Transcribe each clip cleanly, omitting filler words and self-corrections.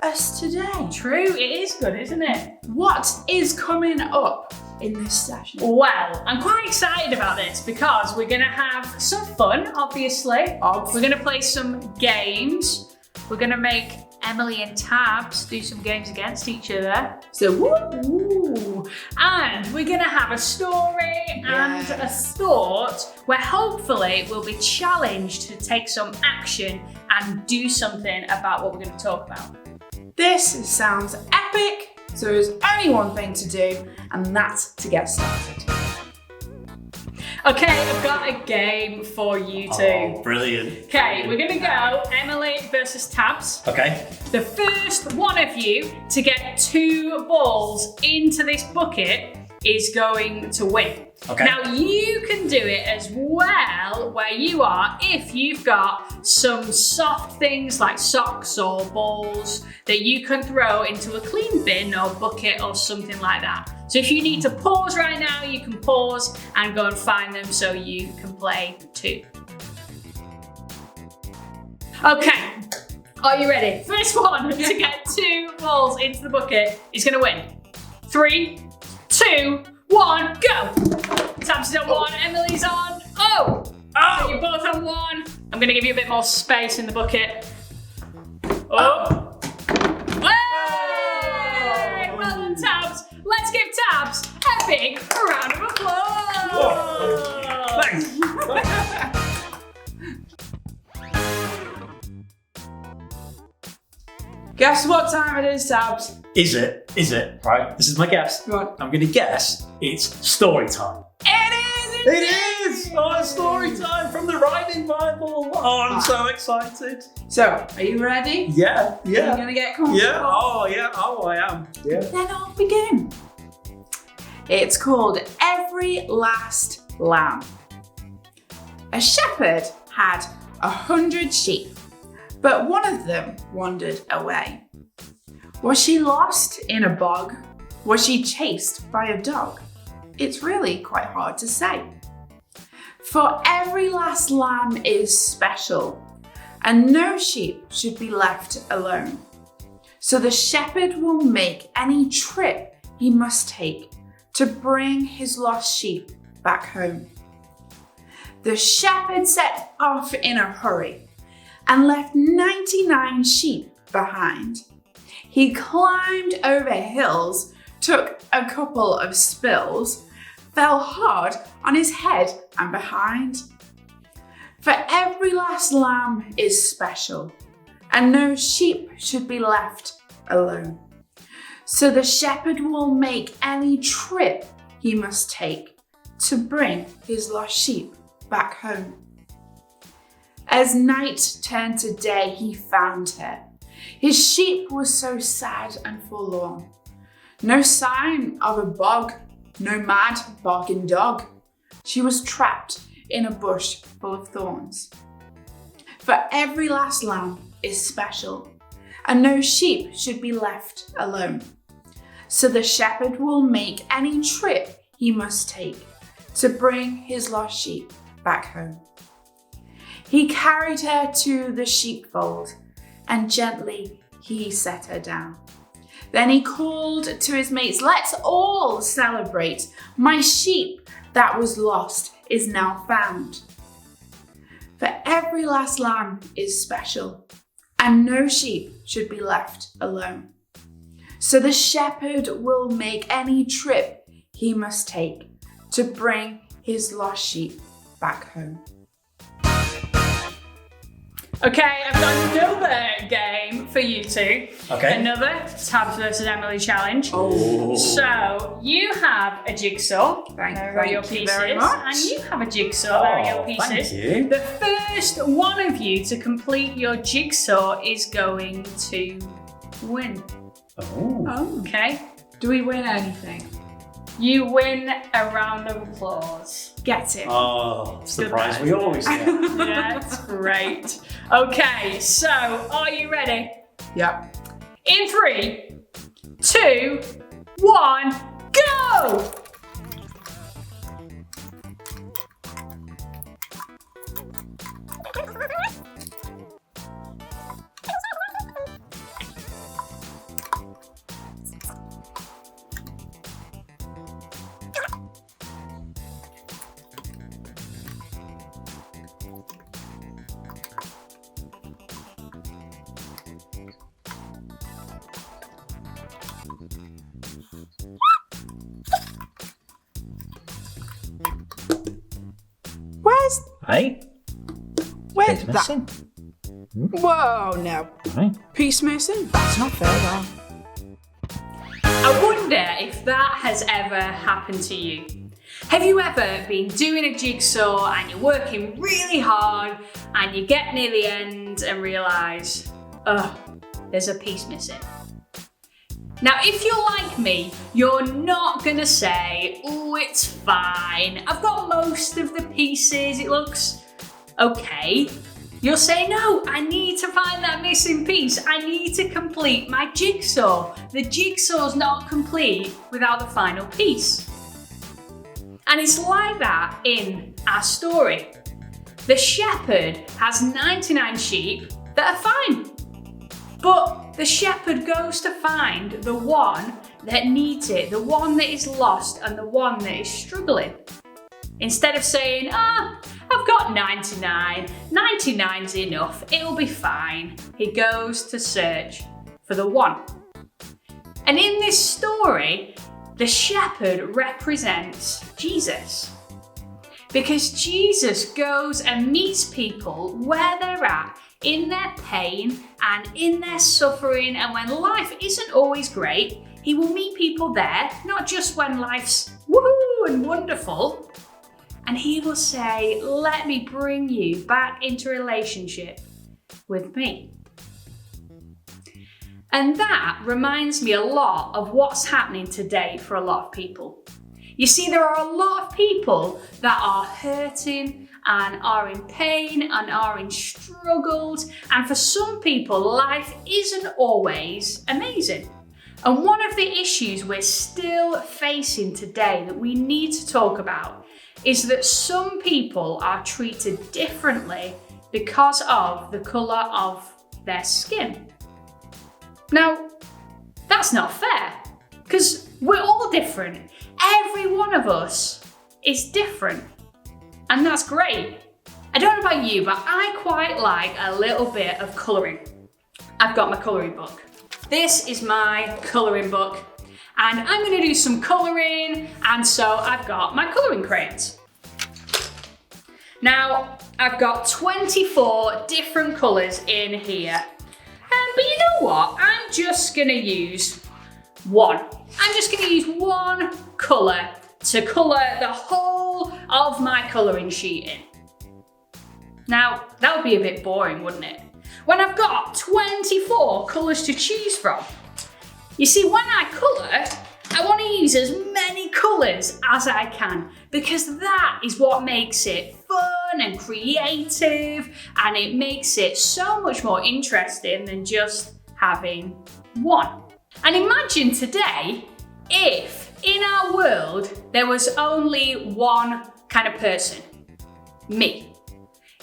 us today? True, it is good, isn't it? What is coming up in this session? Well, I'm quite excited about this because we're going to have some fun, obviously. We're going to play some games. We're going to make Emily and Tabz do some games against each other. So, Ooh. And we're going to have a story and a thought where hopefully we'll be challenged to take some action and do something about what we're going to talk about. this sounds epic. So there's only one thing to do, and that's to get started. Okay, I've got a game for you two. Oh, brilliant. Okay, we're gonna go Emily versus Tabz. Okay. The first one of you to get 2 balls into this bucket is going to win. Okay. Now you can do it as well where you are if you've got some soft things like socks or balls that you can throw into a clean bin or bucket or something like that. So if you need to pause right now, you can pause and go and find them so you can play too. Okay, are you ready? First one to get 2 balls into the bucket is gonna win. 3, 2, 1, go! Tabz is on 1, Emily's on. Oh! So you're both on 1. I'm gonna give you a bit more space in the bucket. Oh! Hey! Well done, Tabz. Let's give Tabz a big round of applause. Thanks. Guess what time it is, Tabz? Is it? Is it? Right, this is my guess. Go on. I'm gonna guess it's story time. It is! It is! Oh, it's story time from the Riding Bible. Oh, I'm so excited. So, are you ready? Yeah, Are you yeah. gonna get comfortable? Yeah, oh yeah, oh I am. Yeah. Then I'll begin. It's called Every Last Lamb. A shepherd had 100 sheep, but one of them wandered away. Was she lost in a bog? Was she chased by a dog? It's really quite hard to say. For every last lamb is special, and no sheep should be left alone. So the shepherd will make any trip he must take to bring his lost sheep back home. The shepherd set off in a hurry and left 99 sheep behind. He climbed over hills, took a couple of spills, fell hard on his head and behind. For every last lamb is special, and no sheep should be left alone. So the shepherd will make any trip he must take to bring his lost sheep back home. As night turned to day, he found her. His sheep were so sad and forlorn. No sign of a bog, no mad barking dog. She was trapped in a bush full of thorns. For every last lamb is special, and no sheep should be left alone. So the shepherd will make any trip he must take to bring his lost sheep back home. He carried her to the sheepfold, and gently he set her down. Then he called to his mates, "Let's all celebrate. My sheep that was lost is now found." For every last lamb is special, and no sheep should be left alone. So the shepherd will make any trip he must take to bring his lost sheep back home. Okay, I've got another game for you two. Okay. Another Tabz versus Emily challenge. Oh. So you have a jigsaw. Thank There are you very much. And you have a jigsaw. There are your pieces. Thank you. The first one of you to complete your jigsaw is going to win. Oh. Oh, Okay? do we win anything? You win a round of applause. Get it. Oh, it's the Good prize man. we always get. That's great. Okay, so are you ready? Yep. In 3, 2, 1, go! Hey, Where's piece that? missing. Whoa, no. Right. Piece missing? That's not fair, that. I wonder if that has ever happened to you. Have you ever been doing a jigsaw and you're working really hard and you get near the end and realise, oh, there's a piece missing? Now, if you're like me, you're not gonna say, oh, it's fine. I've got most of the pieces, it looks okay. You'll say, no, I need to find that missing piece. I need to complete my jigsaw. The jigsaw's not complete without the final piece. And it's like that in our story. The shepherd has 99 sheep that are fine. But the shepherd goes to find the one that needs it, the one that is lost and the one that is struggling. Instead of saying, I've got 99, 99's enough, it'll be fine. He goes to search for the one. And in this story, the shepherd represents Jesus. Because Jesus goes and meets people where they're at in their pain and in their suffering, and when life isn't always great, he will meet people there, not just when life's woohoo and wonderful. And he will say, let me bring you back into relationship with me. And that reminds me a lot of what's happening today for a lot of people. You see, there are a lot of people that are hurting and are in pain and are in struggles. And for some people, life isn't always amazing. And one of the issues we're still facing today that we need to talk about is that some people are treated differently because of the colour of their skin. Now, that's not fair, because we're all different. Every one of us is different, and that's great. I don't know about you, but I quite like a little bit of colouring. I've got my colouring book. This is my colouring book. And I'm going to do some colouring, and so I've got my colouring crayons. Now, I've got 24 different colours in here. But you know what? I'm just going to use one. I'm just going to use one colour to colour the whole of my colouring sheet in. Now, that would be a bit boring, wouldn't it? When I've got 24 colours to choose from. You see, when I colour, I want to use as many colours as I can, because that is what makes it fun and creative, and it makes it so much more interesting than just having one. And imagine today if in our world there was only one kind of person, me.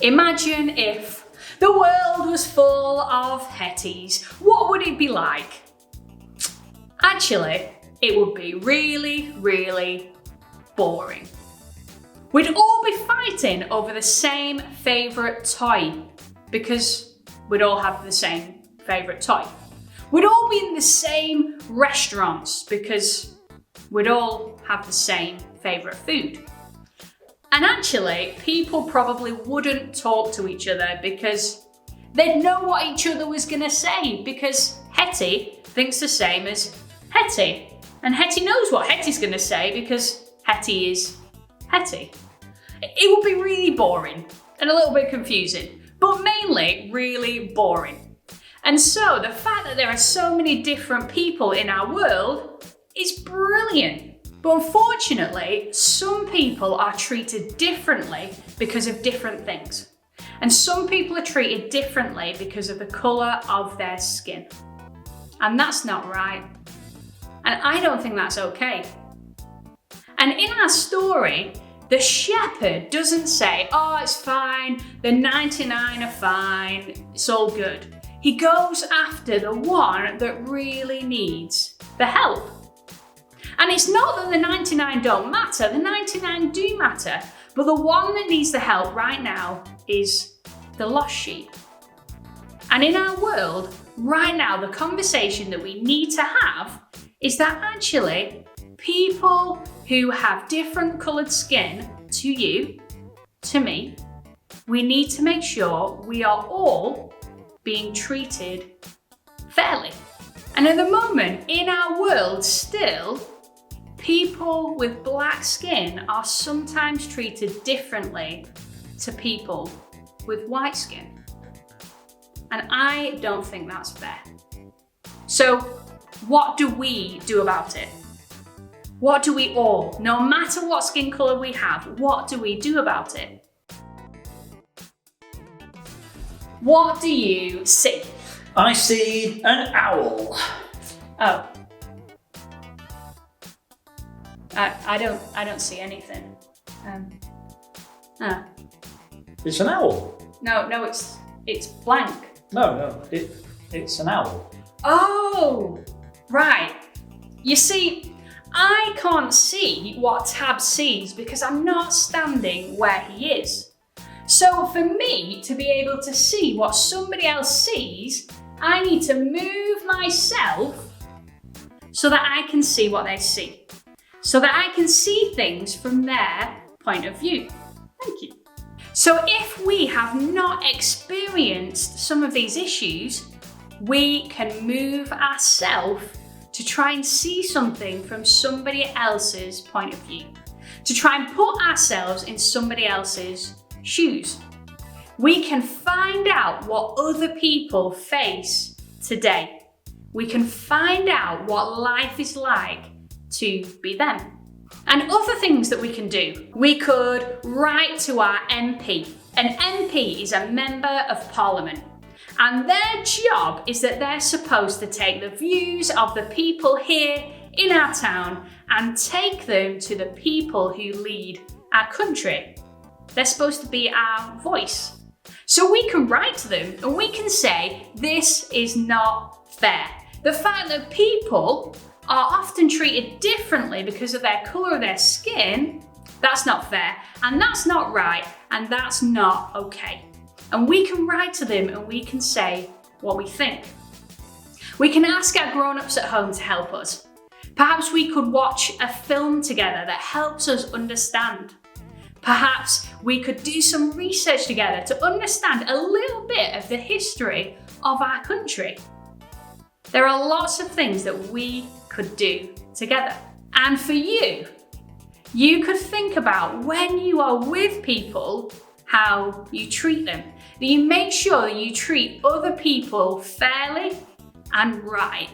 Imagine if the world was full of Hetties. What would it be like? Actually, it would be really, really boring. We'd all be fighting over the same favourite toy because we'd all have the same favourite toy. We'd all be in the same restaurants because we'd all have the same favourite food. And actually, people probably wouldn't talk to each other because they'd know what each other was going to say, because Hettie thinks the same as Hettie. And Hettie knows what Hettie's going to say because Hettie is Hettie. It would be really boring and a little bit confusing, but mainly really boring. And so the fact that there are so many different people in our world is brilliant. But unfortunately, some people are treated differently because of different things. And some people are treated differently because of the colour of their skin. And that's not right. And I don't think that's okay. And in our story, the shepherd doesn't say, oh, it's fine, the 99 are fine, it's all good. He goes after the one that really needs the help. And it's not that the 99 don't matter, the 99 do matter, but the one that needs the help right now is the lost sheep. And in our world, right now, the conversation that we need to have is that actually people who have different coloured skin to you, to me, we need to make sure we are all being treated fairly. And at the moment, in our world still, people with black skin are sometimes treated differently to people with white skin. And I don't think that's fair. So what do we do about it? What do we all, no matter what skin colour we have, what do we do about it? What do you see? I see an owl. Oh. I don't see anything. It's an owl. No, it's blank. No, it's an owl. Oh, right. You see, I can't see what Tabz sees because I'm not standing where he is. So for me to be able to see what somebody else sees, I need to move myself so that I can see what they see. So that I can see things from their point of view. Thank you. So if we have not experienced some of these issues, we can move ourselves to try and see something from somebody else's point of view, to try and put ourselves in somebody else's shoes. We can find out what other people face today. We can find out what life is like to be them. And other things that we can do. We could write to our MP. An MP is a member of parliament. And their job is that they're supposed to take the views of the people here in our town and take them to the people who lead our country. They're supposed to be our voice. So we can write to them and we can say, this is not fair. The fact that people are often treated differently because of their colour of their skin, that's not fair, and that's not right, and that's not okay. And we can write to them and we can say what we think. We can ask our grown-ups at home to help us. Perhaps we could watch a film together that helps us understand. Perhaps we could do some research together to understand a little bit of the history of our country. There are lots of things that we could do together. And for you could think about when you are with people, how you treat them. That you make sure that you treat other people fairly and right.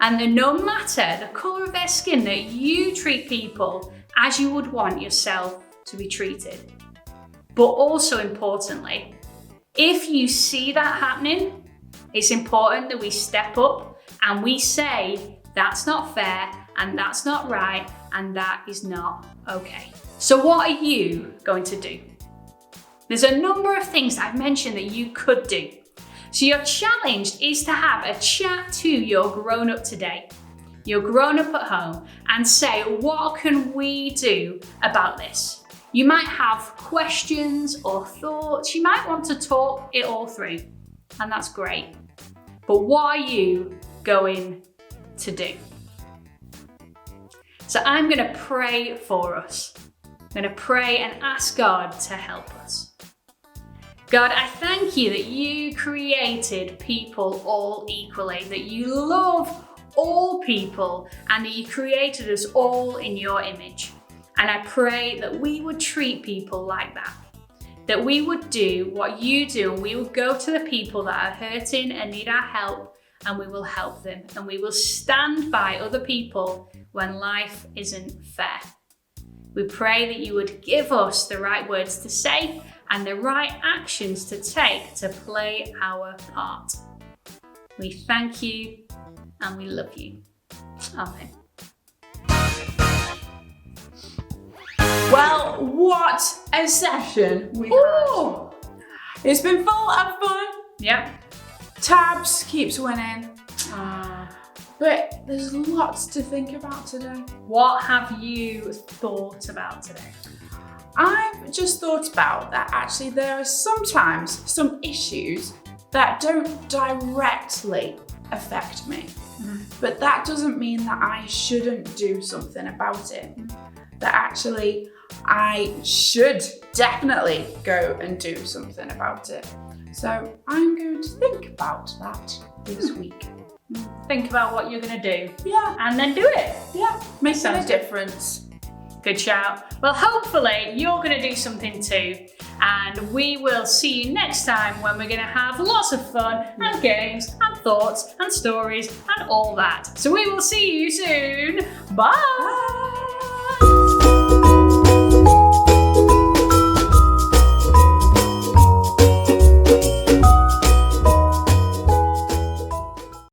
And that no matter the colour of their skin, that you treat people as you would want yourself to be treated. But also importantly, if you see that happening, it's important that we step up and we say, that's not fair, and that's not right, and that is not okay. So what are you going to do? There's a number of things I've mentioned that you could do. So your challenge is to have a chat to your grown-up today, your grown-up at home, and say, what can we do about this? You might have questions or thoughts. You might want to talk it all through, and that's great. But what are you going to do? So I'm going to pray for us. I'm going to pray and ask God to help us. God, I thank you that you created people all equally, that you love all people, and that you created us all in your image. And I pray that we would treat people like that. That we would do what you do, and we will go to the people that are hurting and need our help, and we will help them. And we will stand by other people when life isn't fair. We pray that you would give us the right words to say and the right actions to take to play our part. We thank you and we love you. Amen. Well, what a session we had. It's been full of fun. Yep. Tabz keeps winning. But there's lots to think about today. What have you thought about today? I've just thought about that actually there are sometimes some issues that don't directly affect me. But that doesn't mean that I shouldn't do something about it. That actually I should definitely go and do something about it. So I'm going to think about that this week. Think about what you're going to do. Yeah. And then do it. Yeah. Making Sounds a difference. Good shout. Well, hopefully you're going to do something too. And we will see you next time when we're going to have lots of fun and games and thoughts and stories and all that. So we will see you soon. Bye.